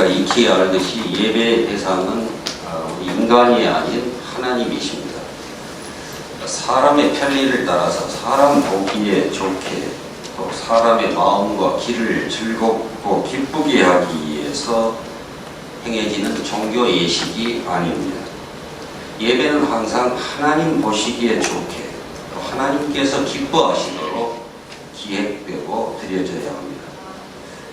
우리가 익히 알듯이 예배의 대상은 우리 인간이 아닌 하나님이십니다. 사람의 편리를 따라서 사람 보기에 좋게 또 사람의 마음과 길을 즐겁고 기쁘게 하기 위해서 행해지는 종교 예식이 아닙니다. 예배는 항상 하나님 보시기에 좋게 또 하나님께서 기뻐하시도록 기획되고 드려져야 합니다.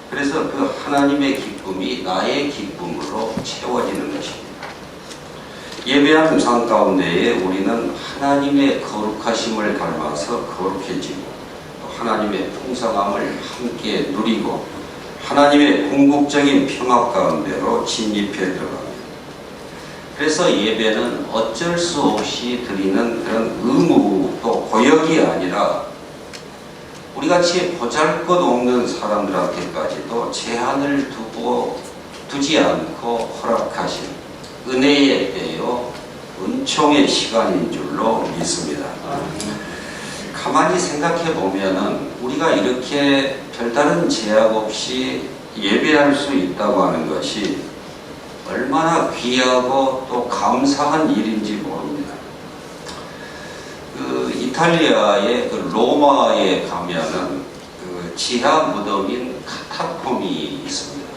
그래서 그 하나님의 기쁨이 나의 기쁨으로 채워지는 것입니다. 예배하는 삶 가운데에 우리는 하나님의 거룩하심을 닮아서 거룩해지고 또 하나님의 풍성함을 함께 누리고 하나님의 궁극적인 평화 가운데로 진입해 들어갑니다. 그래서 예배는 어쩔 수 없이 드리는 그런 의무 또 고역이 아니라 우리같이 보잘것없는 사람들한테까지도 제한을 두지 않고 허락하신 은혜의 때요 은총의 시간인 줄로 믿습니다. 가만히 생각해 보면은 우리가 이렇게 별다른 제약 없이 예배할 수 있다고 하는 것이 얼마나 귀하고 또 감사한 일인지 모릅니다. 그 이탈리아의 그 로마에 가면은 그 지하 무덤인 카타콤이 있습니다.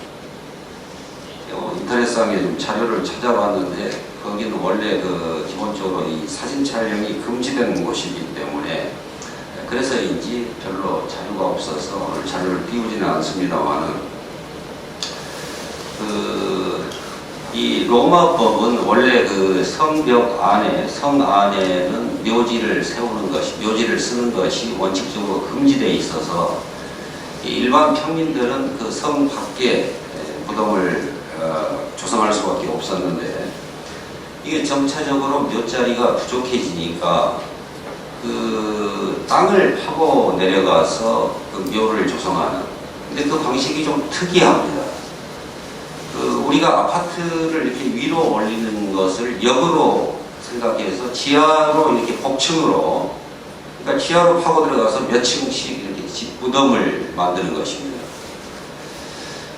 인터넷상에 좀 자료를 찾아봤는데 거기는 원래 그 기본적으로 이 사진 촬영이 금지된 곳이기 때문에 그래서인지 별로 자료가 없어서 오늘 자료를 띄우지는 않습니다만은 이 로마법은 원래 그 성벽 안에 성 안에는 묘지를 세우는 것이 묘지를 쓰는 것이 원칙적으로 금지되어 있어서 일반 평민들은 그 성 밖에 무덤을 조성할 수밖에 없었는데 이게 점차적으로 묘자리가 부족해지니까 그 땅을 파고 내려가서 그 묘를 조성하는 근데 그 방식이 좀 특이합니다. 우리가 아파트를 이렇게 위로 올리는 것을 역으로 생각해서 지하로 이렇게 복층으로 그러니까 지하로 파고 들어가서 몇 층씩 이렇게 무덤을 만드는 것입니다.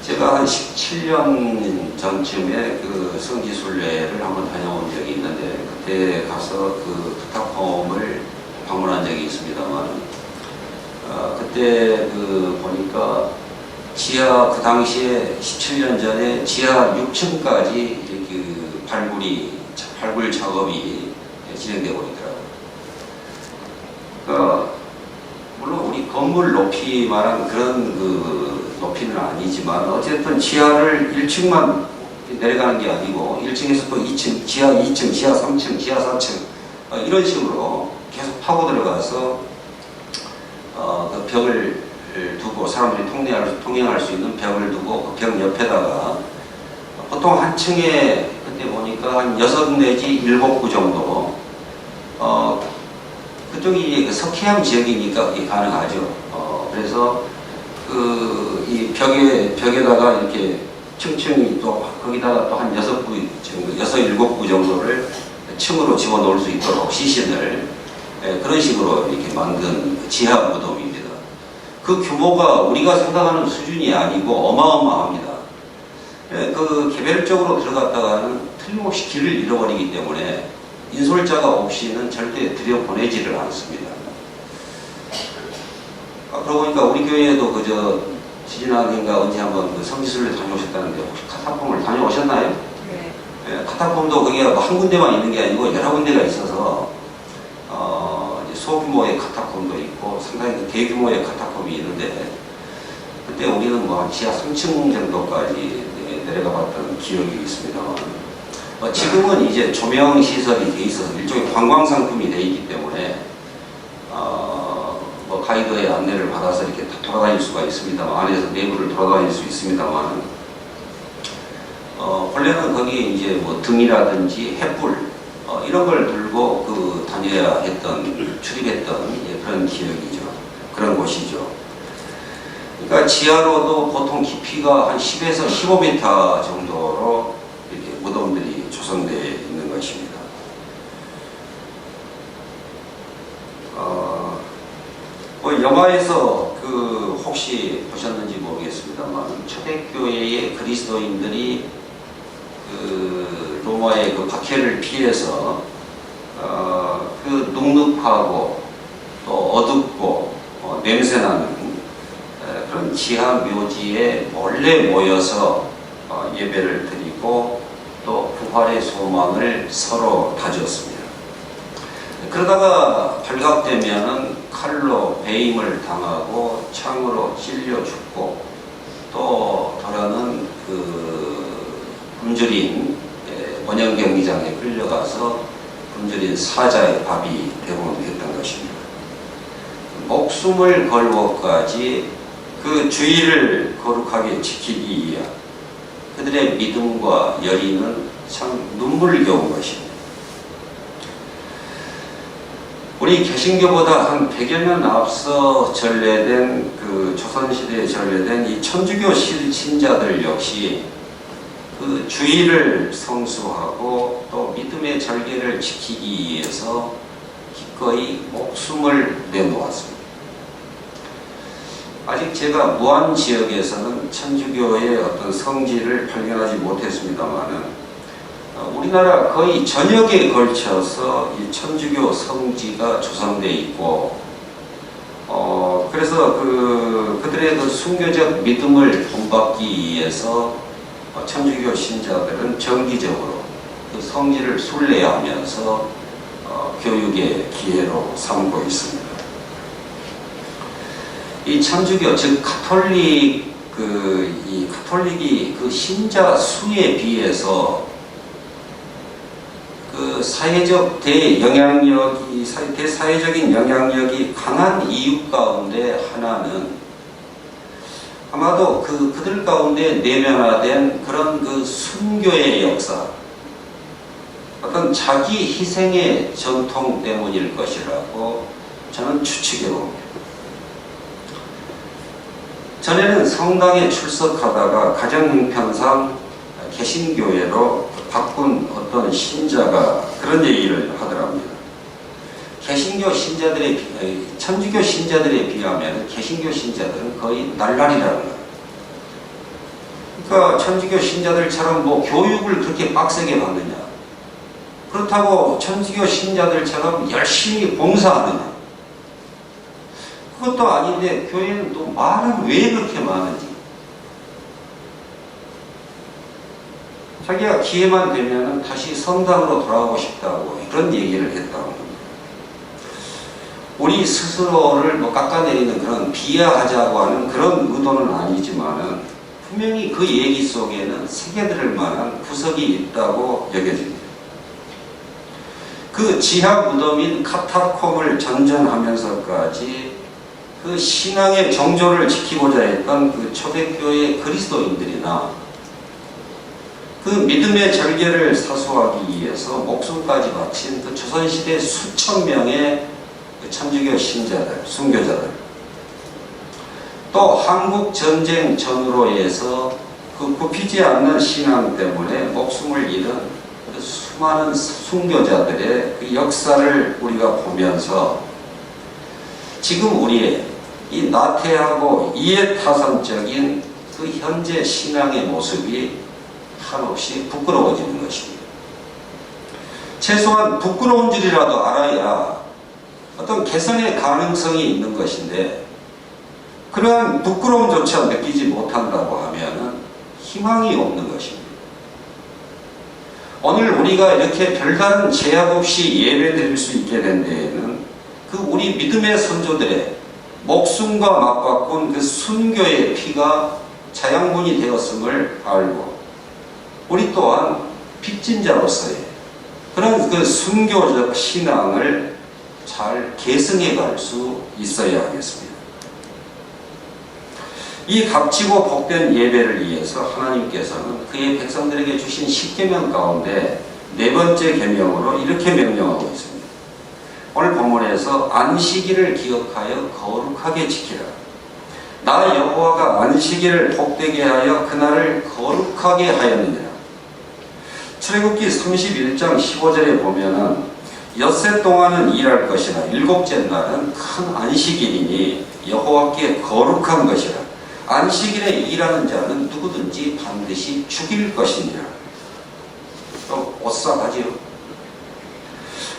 제가 한 17년 전쯤에 그 성지순례를 한번 다녀온 적이 있는데 그때 가서 그 카타콤을 방문한 적이 있습니다만 그때 그 보니까 지하 그 당시에 17년 전에 지하 6층까지 이렇게 발굴 작업이 진행되고 있더라고요. 물론 우리 건물 높이만한 그런 그 높이는 아니지만 어쨌든 지하를 1층만 내려가는 게 아니고 1층에서 또 2층, 지하 2층, 지하 3층, 지하 4층 이런 식으로 계속 파고 들어가서 그 벽을 두고 사람들이 통행할 수 있는 벽을 두고 그 벽 옆에다가 보통 한 층에 그때 보니까 한 6 내지 7구 정도 그쪽이 그 석회암 지역이니까 그게 가능하죠. 그래서 그 이 벽에다가 이렇게 층층이 또 거기다가 또 한 6구 정도, 7구 정도를 층으로 집어넣을 수 있도록 시신을 그런 식으로 이렇게 만든 지하 무덤입니다. 그 규모가 우리가 생각하는 수준이 아니고 어마어마합니다. 그 개별적으로 들어갔다가는 틀림없이 길을 잃어버리기 때문에 인솔자가 없이는 절대 들여보내지를 않습니다. 그러고 보니까 우리 교회에도 그저 지지난해인가 언제 한번 그 성지순례 다녀오셨다는데 혹시 카타콤을 다녀오셨나요? 네. 카타콤도 그게 한 군데만 있는 게 아니고 여러 군데가 있어서 소규모의 카타콤도 있고 상당히 대규모의 카타콤이 있는데 그때 우리는 뭐 지하 3층 정도까지 내려가 봤던 기억이 있습니다만 지금은 이제 조명 시설이 돼 있어서 일종의 관광 상품이 돼 있기 때문에 뭐 가이드의 안내를 받아서 이렇게 다 돌아다닐 수가 있습니다만 안에서 내부를 돌아다닐 수 있습니다만 원래는 거기 이제 뭐 등이라든지 횃불 이런 걸 들고 그 다녀야 했던 출입했던 그런 기억이죠. 그런 곳이죠. 그러니까 지하로도 보통 깊이가 한 10에서 15m 정도로 이렇게 무덤들이 조성되어 있는 것입니다. 뭐 영화에서 혹시 보셨는지 모르겠습니다만 초대교회의 그리스도인들이 로마의 박해를 피해서 눅눅하고 또 어둡고 냄새나는 그런 지하 묘지에 몰래 모여서 예배를 드리고 또 부활의 소망을 서로 다졌습니다. 그러다가 발각되면은 칼로 배임을 당하고 창으로 찔려 죽고 또 더러는 굶주린 원형 경기장에 끌려가서 굶주린 사자의 밥이 되곤 했던 것입니다. 목숨을 걸고까지 그 주의를 거룩하게 지키기 위한 그들의 믿음과 열의는 참 눈물겨운 것입니다. 우리 개신교보다 한 100여 년 앞서 전래된 조선시대에 전래된 이 천주교 신자들 역시 그 주의를 성수하고 또 믿음의 절개를 지키기 위해서 기꺼이 목숨을 내놓았습니다. 아직 제가 무안 지역에서는 천주교의 어떤 성지를 발견하지 못했습니다만은 우리나라 거의 전역에 걸쳐서 이 천주교 성지가 조성되어 있고 그래서 그들의 순교적 믿음을 본받기 위해서 천주교 신자들은 정기적으로 그 성지를 순례하면서 교육의 기회로 삼고 있습니다. 이 천주교 즉 가톨릭 이 가톨릭이 신자 수에 비해서 사회적 대사회적인 영향력이 강한 이유 가운데 하나는 아마도 그들 가운데 내면화된 그런 순교의 역사, 어떤 자기 희생의 전통 때문일 것이라고 저는 추측해 봅니다. 전에는 성당에 출석하다가 가정 형편상 개신교회로 바꾼 어떤 신자가 그런 얘기를 하더랍니다. 천주교 신자들에 비하면 개신교 신자들은 거의 날라리라는 거예요. 그러니까 천주교 신자들처럼 교육을 그렇게 빡세게 받느냐? 그렇다고 천주교 신자들처럼 열심히 봉사하느냐? 그것도 아닌데 교회는 또 말은 왜 그렇게 많은지. 자기가 기회만 되면 다시 성당으로 돌아가고 싶다고 그런 얘기를 했다고 합니다. 우리 스스로를 깎아내리는 그런 비하하자고 하는 그런 의도는 아니지만은 분명히 그 얘기 속에는 새겨들을 만한 구석이 있다고 여겨집니다. 그 지하 무덤인 카타콤을 전전하면서까지 그 신앙의 정조를 지키고자 했던 초대교회 그리스도인들이나 그 믿음의 절개를 사수하기 위해서 목숨까지 바친 조선시대 수천 명의 천주교 신자들, 순교자들, 또 한국 전쟁 전후로 해서 굽히지 않는 신앙 때문에 목숨을 잃은 수많은 순교자들의 역사를 우리가 보면서 지금 우리의 이 나태하고 이해타산적인 현재 신앙의 모습이 한없이 부끄러워지는 것입니다. 최소한 부끄러운 줄이라도 알아야 어떤 개선의 가능성이 있는 것인데 그러한 부끄러움조차 느끼지 못한다고 하면 희망이 없는 것입니다. 오늘 우리가 이렇게 별다른 제약 없이 예배드릴 수 있게 된 데에는 우리 믿음의 선조들의 목숨과 맞바꾼 순교의 피가 자양분이 되었음을 알고 우리 또한 빚진자로서의 그런 순교적 신앙을 잘 계승해 갈 수 있어야 하겠습니다. 이 값지고 복된 예배를 위해서 하나님께서는 그의 백성들에게 주신 10계명 가운데 네 번째 계명으로 이렇게 명령하고 있습니다. 오늘 본문에서 안식일을 기억하여 거룩하게 지키라. 나 여호와가 안식일을 복되게 하여 그날을 거룩하게 하였느니라. 출애굽기 31장 15절에 보면은 엿새 동안은 일할 것이나 일곱째 날은 큰 안식일이니 여호와께 거룩한 것이라. 안식일에 일하는 자는 누구든지 반드시 죽일 것이니라. 오싹하지요.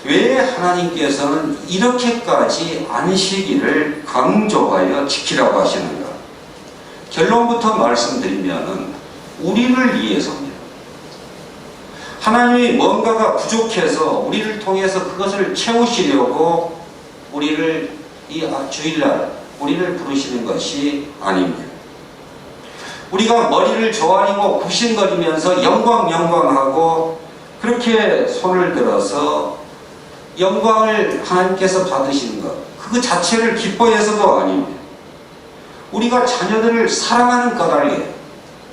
왜 하나님께서는 이렇게까지 안식일을 강조하여 지키라고 하시는가? 결론부터 말씀드리면은 우리를 위해서입니다. 하나님이 뭔가가 부족해서 우리를 통해서 그것을 채우시려고 우리를 이 주일날 우리를 부르시는 것이 아닙니다. 우리가 머리를 조아리고 굽신거리면서 영광하고 그렇게 손을 들어서 영광을 하나님께서 받으시는 것, 그 자체를 기뻐해서도 아닙니다. 우리가 자녀들을 사랑하는 까닭에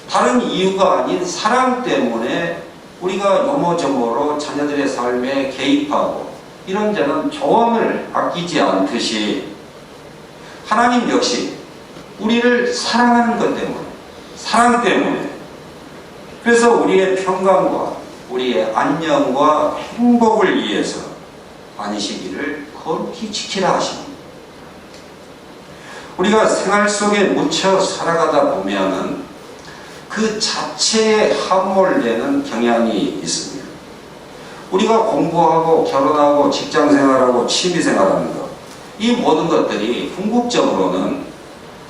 다른 이유가 아닌 사랑 때문에 우리가 요모조모로 자녀들의 삶에 개입하고 이런저런 조언을 아끼지 않듯이 하나님 역시 우리를 사랑하는 것 때문에, 사랑 때문에, 그래서 우리의 평강과 우리의 안녕과 행복을 위해서 안식일을 거룩히 지키라 하십니다. 우리가 생활 속에 묻혀 살아가다 보면은 그 자체에 함몰되는 경향이 있습니다. 우리가 공부하고 결혼하고 직장생활하고 취미생활하는 것, 이 모든 것들이 궁극적으로는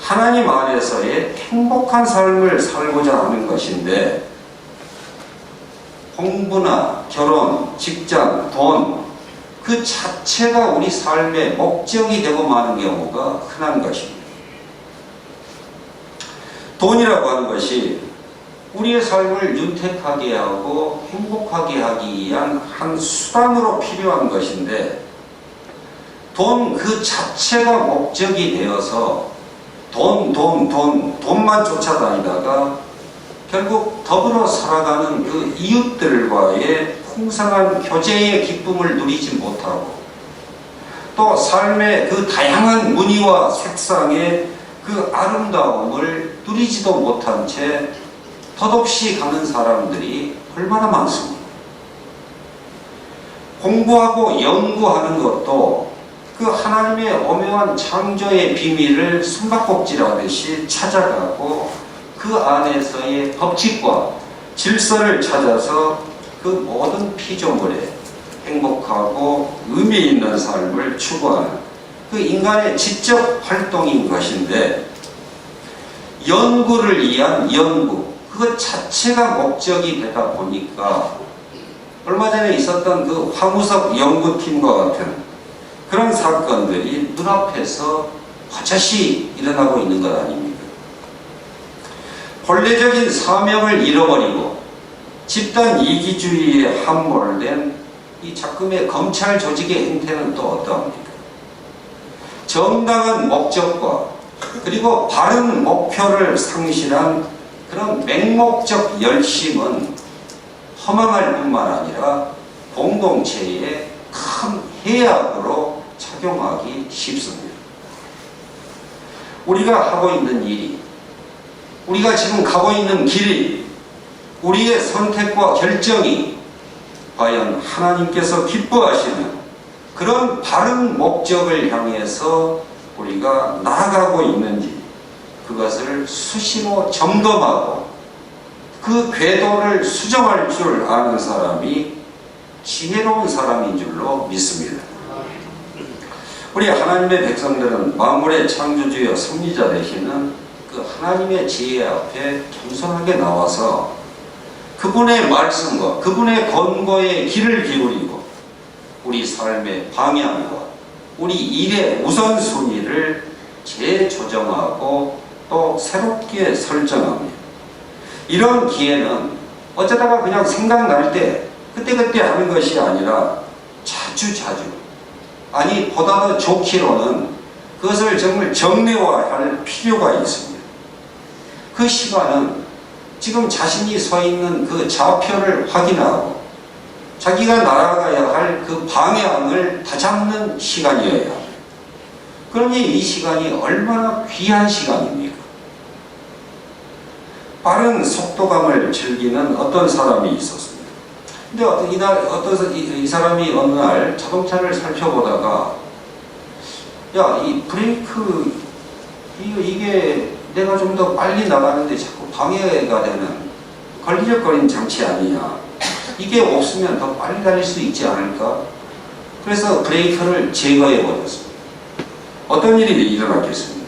하나님 안에서의 행복한 삶을 살고자 하는 것인데, 공부나 결혼, 직장, 돈, 그 자체가 우리 삶의 목적이 되고 마는 경우가 흔한 것입니다. 돈이라고 하는 것이 우리의 삶을 윤택하게 하고 행복하게 하기 위한 한 수단으로 필요한 것인데, 돈 그 자체가 목적이 되어서 돈만 쫓아다니다가 결국 더불어 살아가는 그 이웃들과의 풍성한 교제의 기쁨을 누리지 못하고, 또 삶의 그 다양한 무늬와 색상의 그 아름다움을 누리지도 못한 채 덧없이 가는 사람들이 얼마나 많습니다. 공부하고 연구하는 것도 그 하나님의 오묘한 창조의 비밀을 숨바꼭질하듯이 찾아가고 그 안에서의 법칙과 질서를 찾아서 그 모든 피조물에 행복하고 의미 있는 삶을 추구하는 그 인간의 지적 활동인 것인데, 연구를 위한 연구, 그것 자체가 목적이 되다 보니까 얼마 전에 있었던 그 황우석 연구팀과 같은 그런 사건들이 눈앞에서 화차시 일어나고 있는 것 아닙니까? 본래적인 사명을 잃어버리고 집단 이기주의에 함몰된 이 작금의 검찰 조직의 행태는 또 어떠합니까? 정당한 목적과 그리고 바른 목표를 상실한 그런 맹목적 열심은 허망할 뿐만 아니라 공동체에 큰 해악으로 작용하기 쉽습니다. 우리가 하고 있는 일이, 우리가 지금 가고 있는 길이, 우리의 선택과 결정이 과연 하나님께서 기뻐하시는 그런 바른 목적을 향해서 우리가 나아가고 있는지, 그것을 수시로 점검하고 그 궤도를 수정할 줄 아는 사람이 지혜로운 사람인 줄로 믿습니다. 우리 하나님의 백성들은 만물의 창조주여 섭리자 되시는 그 하나님의 지혜 앞에 겸손하게 나와서 그분의 말씀과 그분의 권고에 귀를 기울이고 우리 삶의 방향과 우리 일의 우선순위를 재조정하고 또 새롭게 설정합니다. 이런 기회는 어쩌다가 그냥 생각날 때 그때그때 하는 것이 아니라 자주자주, 아니 보다 더 좋기로는 그것을 정말 정례화할 필요가 있습니다. 그 시간은 지금 자신이 서 있는 그 좌표를 확인하고 자기가 날아가야 할 그 방향을 다잡는 시간이어야 합니다. 그러니 이 시간이 얼마나 귀한 시간입니까? 빠른 속도감을 즐기는 어떤 사람이 있었습니다. 근데 이 사람이 어느 날 자동차를 살펴보다가, 야, 이 브레이크, 이게 내가 좀 더 빨리 나가는데 자꾸 방해가 되는 걸리적거리는 장치 아니냐. 이게 없으면 더 빨리 달릴 수 있지 않을까? 그래서 브레이크를 제거해 버렸습니다. 어떤 일이 일어났겠습니까?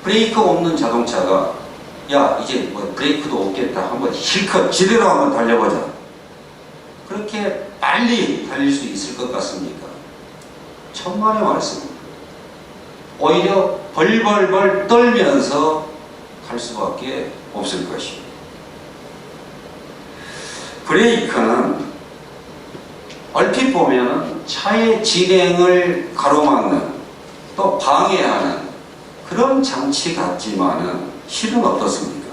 브레이크 없는 자동차가, 야, 이제 뭐 브레이크도 없겠다. 한번 실컷 제대로 한번 달려보자. 그렇게 빨리 달릴 수 있을 것 같습니까? 천만의 말씀입니다. 오히려 벌벌벌 떨면서 갈 수밖에 없을 것입니다. 브레이크는 얼핏 보면 차의 진행을 가로막는, 또 방해하는 그런 장치 같지만은 실은 어떻습니까?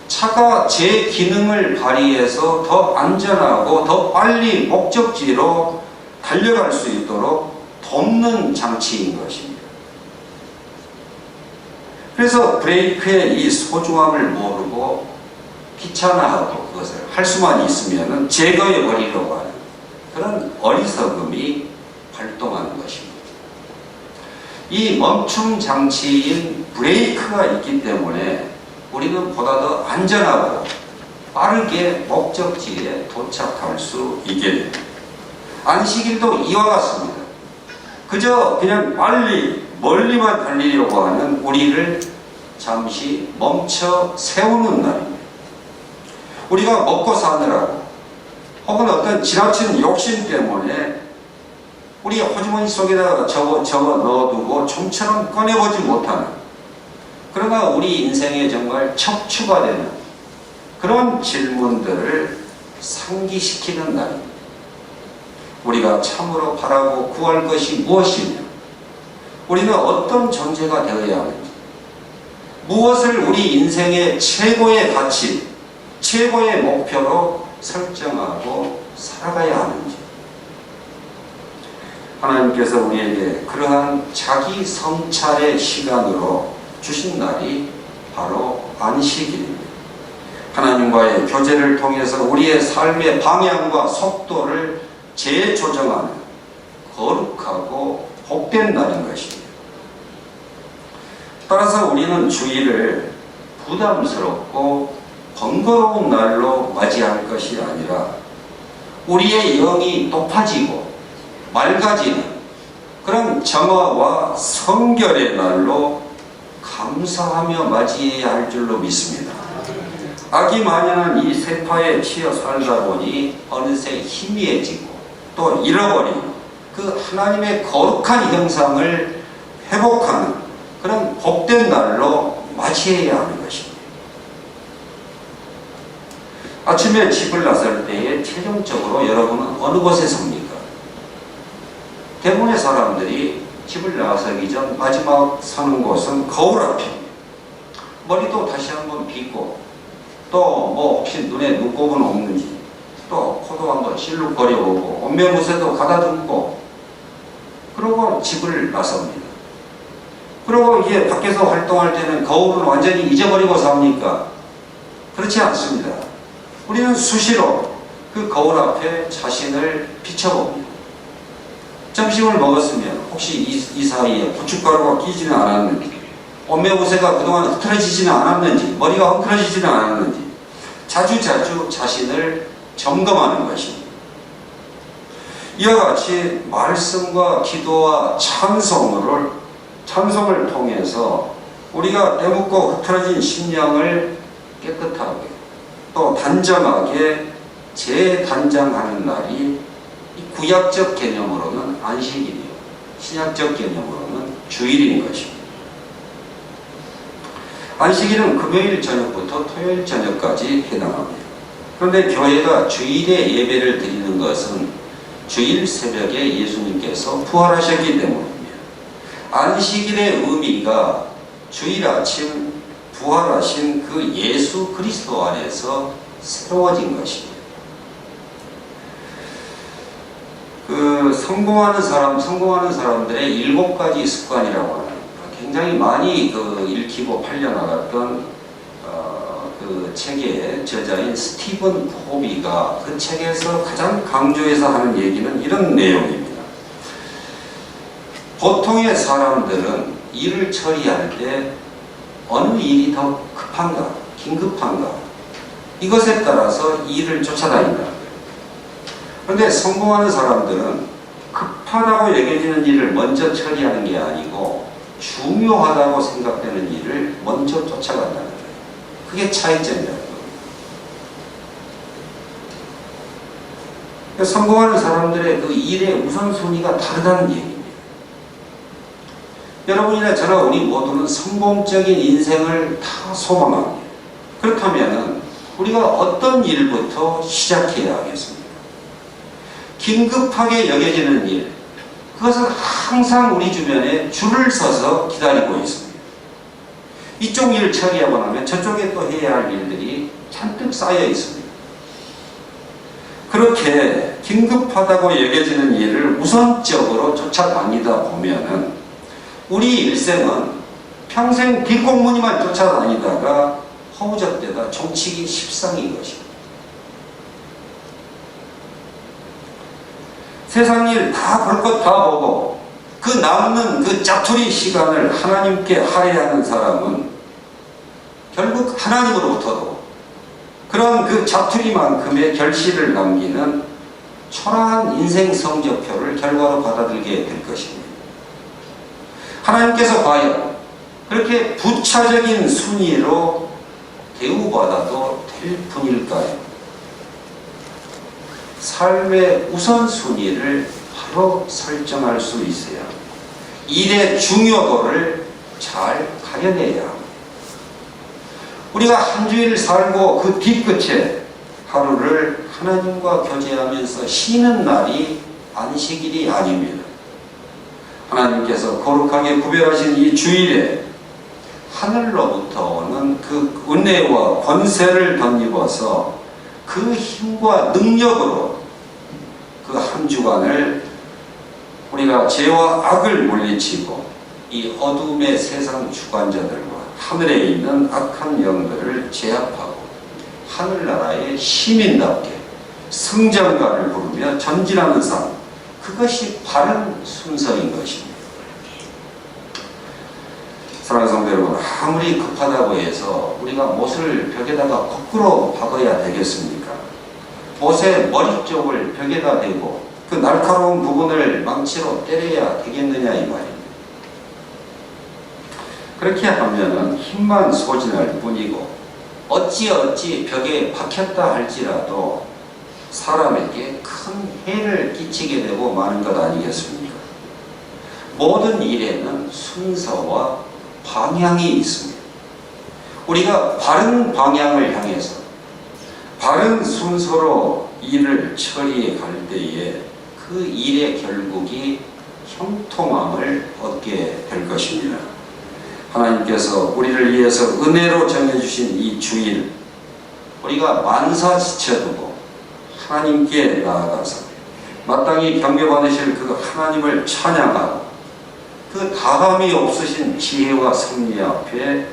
차가 제 기능을 발휘해서 더 안전하고 더 빨리 목적지로 달려갈 수 있도록 돕는 장치인 것입니다. 그래서 브레이크의 이 소중함을 모르고 귀찮아하고 그것을 할 수만 있으면 제거해 버리려고 하는 그런 어리석음이 발동하는 것입니다. 이 멈춤 장치인 브레이크가 있기 때문에 우리는 보다 더 안전하고 빠르게 목적지에 도착할 수 있게 됩니다. 안식일도 이와 같습니다. 그저 그냥 빨리 멀리만 달리려고 하는 우리를 잠시 멈춰 세우는 날입니다. 우리가 먹고 사느라고 혹은 어떤 지나친 욕심 때문에 우리 호주머니 속에다가 적어 넣어두고 좀처럼 꺼내보지 못하는, 그러나 우리 인생에 정말 척추가 되는 그런 질문들을 상기시키는 날입니다. 우리가 참으로 바라고 구할 것이 무엇이며, 우리는 어떤 존재가 되어야 하는지, 무엇을 우리 인생의 최고의 가치, 최고의 목표로 설정하고 살아가야 하는지, 하나님께서 우리에게 그러한 자기 성찰의 시간으로 주신 날이 바로 안식일입니다. 하나님과의 교제를 통해서 우리의 삶의 방향과 속도를 재조정하는 거룩하고 복된 날인 것입니다. 따라서 우리는 주일을 부담스럽고 번거로운 날로 맞이할 것이 아니라 우리의 영이 높아지고 맑아지는 그런 정화와 성결의 날로 감사하며 맞이해야 할 줄로 믿습니다. 악이 만연한 이 세파에 치여 살다 보니 어느새 희미해지고 또 잃어버리고 그 하나님의 거룩한 형상을 회복하는 그런 복된 날로 맞이해야 하는 것입니다. 아침에 집을 나설 때에 최종적으로 여러분은 어느 곳에 섭니까? 대부분의 사람들이 집을 나서기 전 마지막 서는 곳은 거울 앞입니다. 머리도 다시 한번 빗고 또 뭐 혹시 눈에 눈곱은 없는지 또 코도 한번 실룩거려보고 옷매무새도 가다듬고 그러고 집을 나섭니다. 그리고 이제 밖에서 활동할 때는 거울은 완전히 잊어버리고 삽니까? 그렇지 않습니다. 우리는 수시로 그 거울 앞에 자신을 비춰봅니다. 점심을 먹었으면 혹시 이 사이에 고춧가루가 끼지는 않았는지, 옷매무새가 그동안 흐트러지지는 않았는지, 머리가 헝클어지지는 않았는지 자주자주 자신을 점검하는 것입니다. 이와 같이 말씀과 기도와 찬송을 통해서 우리가 때묻고 흐트러진 심령을 깨끗하게 또 단정하게 재단장하는 날이 구약적 개념으로는 안식일이요, 신약적 개념으로는 주일인 것입니다. 안식일은 금요일 저녁부터 토요일 저녁까지 해당합니다. 그런데 교회가 주일에 예배를 드리는 것은 주일 새벽에 예수님께서 부활하셨기 때문입니다. 안식일의 의미가 주일 아침 부활하신 그 예수 그리스도 안에서 새로워진 것입니다. 성공하는 사람들의 7가지 습관이라고 하는 굉장히 많이 읽히고 팔려나갔던 그 책의 저자인 스티븐 코비가 그 책에서 가장 강조해서 하는 얘기는 이런 내용입니다. 보통의 사람들은 일을 처리할 때 어느 일이 더 급한가, 긴급한가, 이것에 따라서 일을 쫓아다닌다는 거예요. 그런데 성공하는 사람들은 급하다고 여겨지는 일을 먼저 처리하는 게 아니고 중요하다고 생각되는 일을 먼저 쫓아간다는 거예요. 그게 차이점이라는 겁니다. 성공하는 사람들의 그 일의 우선순위가 다르다는 얘기입니다. 여러분이나 저나 우리 모두는 성공적인 인생을 다 소망합니다. 그렇다면 우리가 어떤 일부터 시작해야 하겠습니까? 긴급하게 여겨지는 일, 그것은 항상 우리 주변에 줄을 서서 기다리고 있습니다. 이쪽 일을 처리하고 나면 저쪽에 또 해야 할 일들이 잔뜩 쌓여 있습니다. 그렇게 긴급하다고 여겨지는 일을 우선적으로 쫓아다니다 보면은 우리 일생은 평생 뒷공무니만 쫓아다니다가 허우적대다 종치기 십상인 것입니다. 세상 일 다 볼 것 다 보고 그 남는 그 짜투리 시간을 하나님께 할애하는 사람은 결국 하나님으로부터도 그런 그 짜투리만큼의 결실을 남기는 초라한 인생 성적표를 결과로 받아들게 될 것입니다. 하나님께서 과연 그렇게 부차적인 순위로 대우받아도 될 분일까요? 삶의 우선순위를 바로 설정할 수 있어야 일의 중요도를 잘 가려내야 합니다. 우리가 한 주일 살고 그 뒤끝에 하루를 하나님과 교제하면서 쉬는 날이 안식일이 아닙니다. 하나님께서 거룩하게 구별하신 이 주일에 하늘로부터 오는 그 은혜와 권세를 덧입어서 그 힘과 능력으로 그 한 주간을 우리가 죄와 악을 물리치고 이 어둠의 세상 주관자들과 하늘에 있는 악한 영들을 제압하고 하늘나라의 시민답게 승전가를 부르며 전진하는 삶, 그것이 바른 순서인 것입니다. 사랑하는 성도 여러분, 아무리 급하다고 해서 우리가 못을 벽에다가 거꾸로 박아야 되겠습니까? 못의 머리 쪽을 벽에다 대고 그 날카로운 부분을 망치로 때려야 되겠느냐 이 말입니다. 그렇게 하면은 힘만 소진할 뿐이고 어찌 벽에 박혔다 할지라도 사람에게 큰 해를 끼치게 되고 마는 것 아니겠습니까? 모든 일에는 순서와 방향이 있습니다. 우리가 바른 방향을 향해서 바른 순서로 일을 처리해 갈 때에 그 일의 결국이 형통함을 얻게 될 것입니다. 하나님께서 우리를 위해서 은혜로 정해주신 이 주일, 우리가 만사 지쳐두고 하나님께 나아가서 마땅히 경배받으실 그 하나님을 찬양하고 그 다함이 없으신 지혜와 섭리 앞에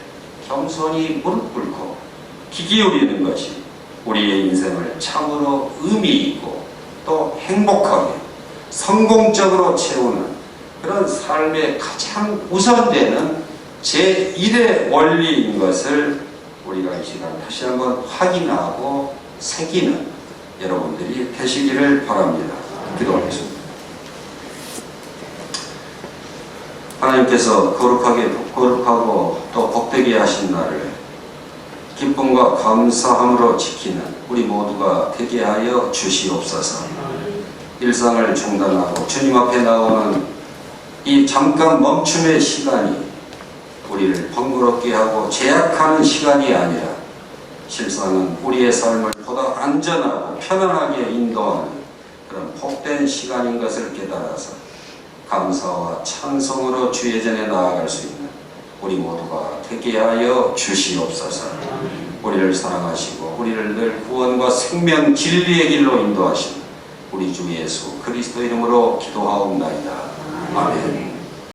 겸손히 무릎 꿇고 귀 기울이는 것이 우리의 인생을 참으로 의미 있고 또 행복하게 성공적으로 채우는 그런 삶의 가장 우선되는 제1의 원리인 것을 우리가 이 시간 다시 한번 확인하고 새기는 여러분들이 되시기를 바랍니다. 기도하겠습니다. 하나님께서 거룩하고 또 복되게 하신 날을 기쁨과 감사함으로 지키는 우리 모두가 되게 하여 주시옵소서. 일상을 중단하고 주님 앞에 나오는 이 잠깐 멈춤의 시간이 우리를 번거롭게 하고 제약하는 시간이 아니라 실상은 우리의 삶을 보다 안전하고 편안하게 인도하는 그런 복된 시간인 것을 깨달아서 감사와 찬송으로 주의 전에 나아갈 수 있는 우리 모두가 되게 하여 주시옵소서. 우리를 사랑하시고 우리를 늘 구원과 생명 진리의 길로 인도하시는 우리 주 예수 그리스도 이름으로 기도하옵나이다. 아멘.